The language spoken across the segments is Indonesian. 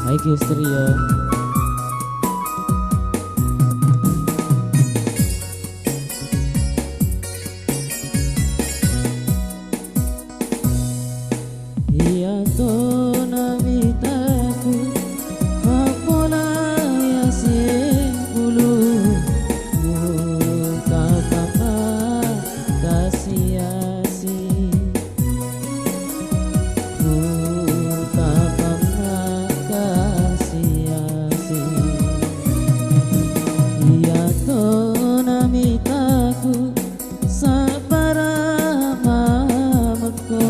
Iki Stereo. Iya to namitaku Papola ya singkulu Muka papa kasih-asih Muka papa kasih-asih Iya to namitaku Sabara mamako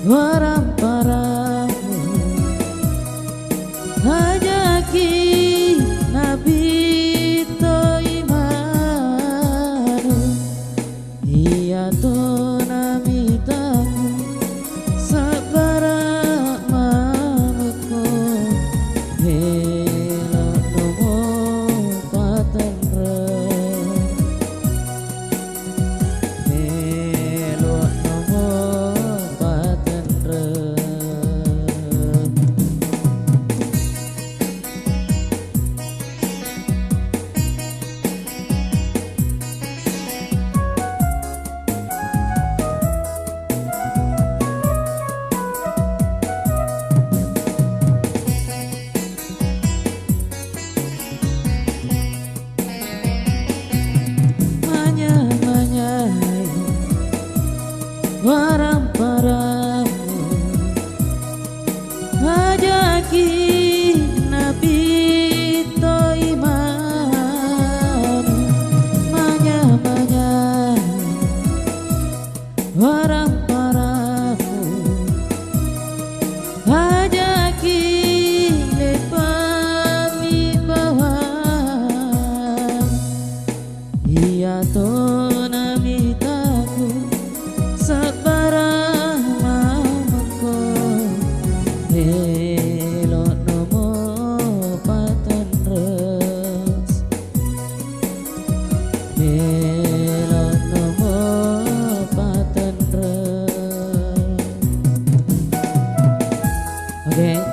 Warang paramu hajaki nabi to imanu iya to namitaku sabara mamuko helo nomo patenre helo nomo warang paramu hajaki nabi to imanu manya warang paramu hajaki lepami bawah iya to namitaku sabara mamako helo nomo patenres helo nomo patenres. Oke.